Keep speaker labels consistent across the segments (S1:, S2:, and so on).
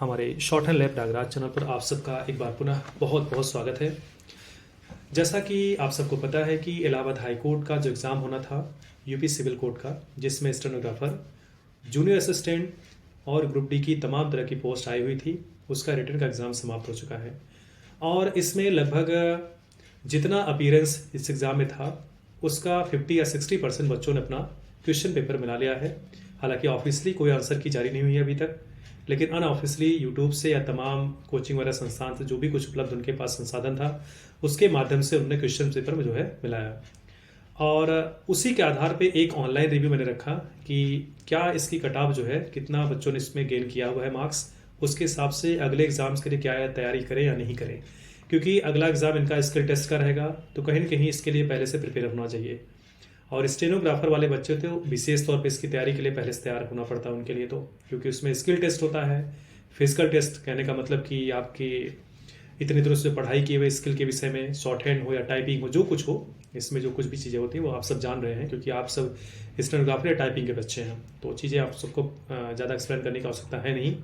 S1: हमारे short and lab Nagraj channel पर आप सबका एक बार पुनः बहुत बहुत स्वागत है। जैसा कि आप सबको पता है कि इलाहाबाद हाई कोर्ट का जो एग्ज़ाम होना था यूपी सिविल कोर्ट का, जिसमें स्टेनोग्राफर, जूनियर असिस्टेंट और ग्रुप डी की तमाम तरह की पोस्ट आई हुई थी, उसका रिटर्न का एग्ज़ाम समाप्त हो चुका है। और इसमें लगभग जितना अपीयरेंस इस एग्ज़ाम में था उसका 50 या 60% बच्चों ने अपना क्वेश्चन पेपर मिला लिया है। हालांकि ऑफिशियली कोई आंसर की जारी नहीं हुई है अभी तक, लेकिन अनऑफिशियली यूट्यूब से या तमाम कोचिंग वगैरह संस्थान से जो भी कुछ उपलब्ध उनके पास संसाधन था उसके माध्यम से उन्होंने क्वेश्चन पेपर में जो है मिलाया। और उसी के आधार पे एक ऑनलाइन रिव्यू मैंने रखा कि क्या इसकी कट ऑफ जो है, कितना बच्चों ने इसमें गेन किया हुआ है मार्क्स, उसके हिसाब से अगले एग्जाम्स के लिए क्या तैयारी करें या नहीं करें। क्योंकि अगला एग्ज़ाम इनका स्किल टेस्ट का रहेगा, तो कहीं ना कहीं इसके लिए पहले से प्रिपेयर होना चाहिए। और स्टेनोग्राफर वाले बच्चे तो विशेष तौर पे इसकी तैयारी के लिए पहले से तैयार होना पड़ता है उनके लिए, तो क्योंकि उसमें स्किल टेस्ट होता है, फिजिकल टेस्ट, कहने का मतलब कि आपकी इतनी दिनों से पढ़ाई किए हुए स्किल के विषय में, शॉर्ट हैंड हो या टाइपिंग हो, जो कुछ हो, इसमें जो कुछ भी चीज़ें होती हैं वो आप सब जान रहे हैं, क्योंकि आप सब स्टेनोग्राफर या टाइपिंग के बच्चे हैं, तो चीज़ें आप सबको ज़्यादा एक्सप्लेन करने की आवश्यकता है नहीं।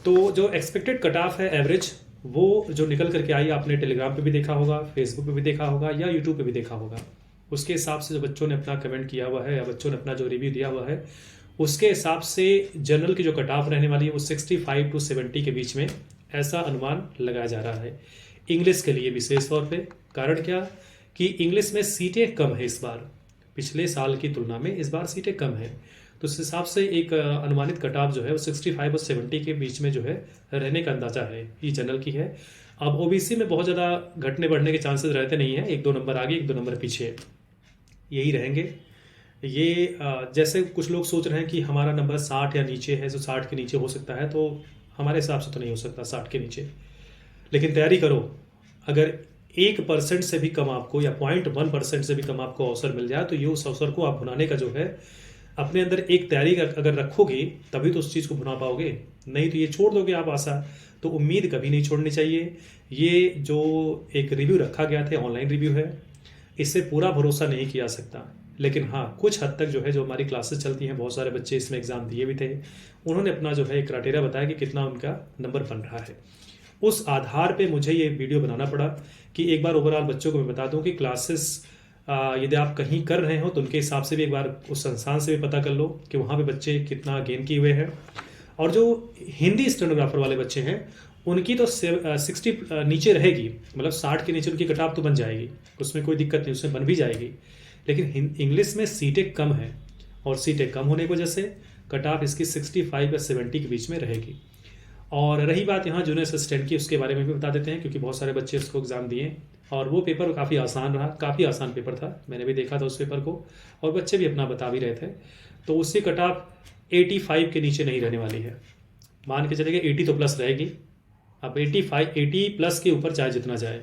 S1: तो जो एक्सपेक्टेड कट ऑफ है एवरेज, वो जो निकल करके आई, आपने टेलीग्राम पे भी देखा होगा, फेसबुक पे भी देखा होगा या यूट्यूब पे भी देखा होगा। उसके हिसाब से जो बच्चों ने अपना कमेंट किया हुआ है या बच्चों ने अपना जो रिव्यू दिया हुआ है, उसके हिसाब से जनरल की जो कट ऑफ रहने वाली है वो 65 to 70 के बीच में, ऐसा अनुमान लगाया जा रहा है इंग्लिश के लिए विशेष तौर पे। कारण क्या कि इंग्लिश में सीटें कम है इस बार, पिछले साल की तुलना में इस बार सीटें कम है, तो उस हिसाब से एक अनुमानित कट ऑफ जो है वो 65 और 70 के बीच में जो है रहने का अंदाजा है, ये जनरल की है। अब ओबीसी में बहुत ज़्यादा घटने बढ़ने के चांसेस रहते नहीं हैं, 1-2 नंबर आगे 1-2 नंबर पीछे यही रहेंगे। ये जैसे कुछ लोग सोच रहे हैं कि हमारा नंबर 60 या नीचे है, जो 60 के नीचे हो सकता है, तो हमारे हिसाब से तो नहीं हो सकता 60 के नीचे। लेकिन तैयारी करो, अगर 1% से भी कम आपको या 0.1% से भी कम आपको अवसर मिल जाए, तो ये उस अवसर को आप भुनाने का जो है अपने अंदर एक तैयारी अगर रखोगे तभी तो उस चीज़ को भुना पाओगे, नहीं तो ये छोड़ दोगे आप आशा। तो उम्मीद कभी नहीं छोड़नी चाहिए। ये जो एक रिव्यू रखा गया था, ऑनलाइन रिव्यू है, इससे पूरा भरोसा नहीं किया जा सकता, लेकिन हाँ कुछ हद तक जो है, जो हमारी क्लासेस चलती हैं, बहुत सारे बच्चे इसमें एग्ज़ाम दिए भी थे, उन्होंने अपना जो है एक क्राइटेरिया बताया कि कितना उनका नंबर बन रहा है। उस आधार पे मुझे ये वीडियो बनाना पड़ा कि एक बार ओवरऑल बच्चों को मैं बता दूं कि क्लासेस यदि आप कहीं कर रहे हो तो उनके हिसाब से भी एक बार उस संस्थान से भी पता कर लो कि वहाँ पे बच्चे कितना गेन किए हुए हैं। और जो हिंदी स्टेनोग्राफर वाले बच्चे हैं उनकी तो 60 नीचे रहेगी, मतलब 60 के नीचे उनकी कट ऑफ तो बन जाएगी, उसमें कोई दिक्कत नहीं, उसमें बन भी जाएगी। लेकिन इंग्लिश में सीटें कम है, और सीटें कम होने की वजह से कट ऑफ इसकी 65 या 70 के बीच में रहेगी। और रही बात यहाँ जूनियर असिस्टेंट की, उसके बारे में भी बता देते हैं, क्योंकि बहुत सारे बच्चे उसको एग्ज़ाम दिए और वो पेपर काफ़ी आसान रहा, काफ़ी आसान पेपर था, मैंने भी देखा था उस पेपर को और बच्चे भी अपना बता भी रहे थे। तो उसकी कट ऑफ 85 के नीचे नहीं रहने वाली है, मान के चलेंगे 80 तो प्लस रहेगी। अब 80 प्लस के ऊपर चाहे जितना जाए,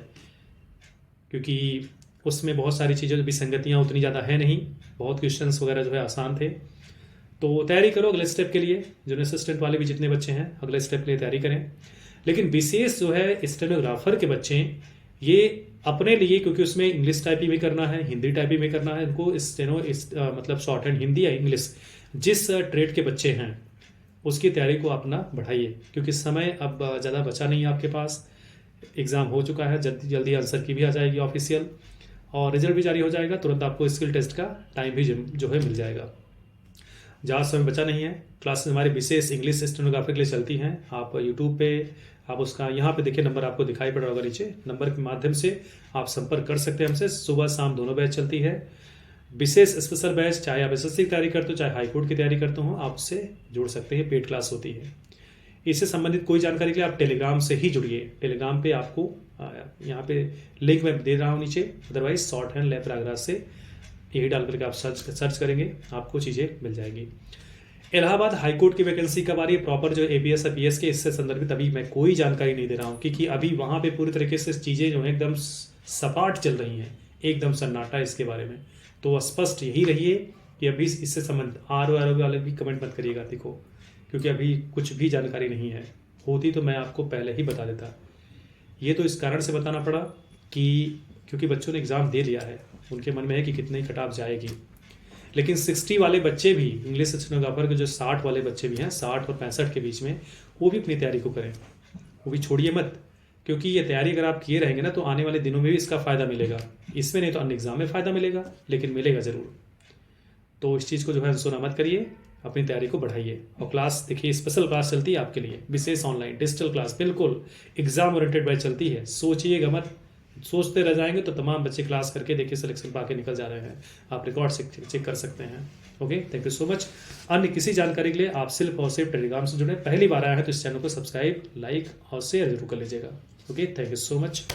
S1: क्योंकि उसमें बहुत सारी चीज़ें विसंगतियाँ उतनी ज़्यादा है नहीं, बहुत क्वेश्चंस वगैरह जो है आसान थे। तो तैयारी करो अगले स्टेप के लिए, जूनियर असिस्टेंट वाले भी जितने बच्चे हैं अगले स्टेप के लिए तैयारी करें। लेकिन विशेष जो है स्टेनोग्राफर के बच्चे, ये अपने लिए, क्योंकि उसमें इंग्लिश टाइपिंग भी करना है, हिंदी टाइपिंग भी करना है, उनको मतलब शॉर्ट हैंड हिंदी या इंग्लिश, जिस ट्रेड के बच्चे हैं उसकी तैयारी को अपना बढ़ाइए, क्योंकि समय अब ज़्यादा बचा नहीं है आपके पास। एग्ज़ाम हो चुका है, जल्दी जल्दी आंसर की भी आ जाएगी ऑफिशियल, और रिजल्ट भी जारी हो जाएगा, तुरंत आपको स्किल टेस्ट का टाइम भी जो है मिल जाएगा। ज़्यादा समय बचा नहीं है। क्लासेस हमारी विशेष इंग्लिश स्टेनोग्राफर के लिए चलती हैं। आप यूट्यूब पे आप उसका यहाँ पे देखिए, नंबर आपको दिखाई पड़ रहा होगा नीचे, नंबर के माध्यम से आप संपर्क कर सकते हैं हमसे। सुबह शाम दोनों बैच चलती है, विशेष स्पेशल बैच, चाहे आप एसएससी की तैयारी करते हो चाहे हाईकोर्ट की तैयारी करते हो, आप उससे जुड़ सकते हैं, पेड क्लास होती है। इससे संबंधित कोई जानकारी के लिए आप टेलीग्राम से ही जुड़िए। टेलीग्राम पे आपको यहाँ पे लिंक मैं दे रहा हूँ नीचे, otherwise shorthand lab Nagraj से यही डाल करके आप सर्च करेंगे, आपको चीज़ें मिल जाएगी। इलाहाबाद हाईकोर्ट की वैकेंसी कब आ रही है प्रॉपर, जो एपीएस या पीएस के, इससे संदर्भित अभी मैं कोई जानकारी नहीं दे रहा हूँ, क्योंकि अभी वहाँ पे पूरी तरीके से चीज़ें जो है एकदम सपाट चल रही हैं, एकदम सन्नाटा इसके बारे में। तो स्पष्ट यही रहिए कि अभी इससे संबंध आर वाले भी कमेंट मत करिएगा, देखो, क्योंकि अभी कुछ भी जानकारी नहीं है, होती तो मैं आपको पहले ही बता देता। ये तो इस कारण से बताना पड़ा कि क्योंकि बच्चों ने एग्ज़ाम दे लिया है, उनके मन में है कि कितनी कट ऑफ जाएगी। लेकिन 60 वाले बच्चे भी, इंग्लिश स्टेनोग्राफर के जो 60 वाले बच्चे भी हैं, 60 और 65 के बीच में, वो भी अपनी तैयारी को करें, वो भी छोड़िए मत, क्योंकि ये तैयारी अगर आप किए रहेंगे ना तो आने वाले दिनों में भी इसका फ़ायदा मिलेगा। इसमें नहीं तो अन्य एग्ज़ाम में फ़ायदा मिलेगा, लेकिन मिलेगा ज़रूर। तो इस चीज़ को जो है सुना मत करिए, अपनी तैयारी को बढ़ाइए। और क्लास देखिए, स्पेशल क्लास चलती है आपके लिए, विशेष ऑनलाइन डिजिटल क्लास, बिल्कुल एग्जाम ओरिएंटेड बैच चलती है। सोचिएगा मत, सोचते रह जाएंगे तो तमाम बच्चे क्लास करके देखिए सिलेक्शन पाके निकल जा रहे हैं। आप रिकॉर्ड चेक कर सकते हैं। Okay, thank you so much. अन्य किसी जानकारी के लिए आप सिर्फ और सिर्फ टेलीग्राम से जुड़े। पहली बार आया है तो इस चैनल को सब्सक्राइब, लाइक और शेयर जरूर कर लीजिएगा। Okay, thank you so much.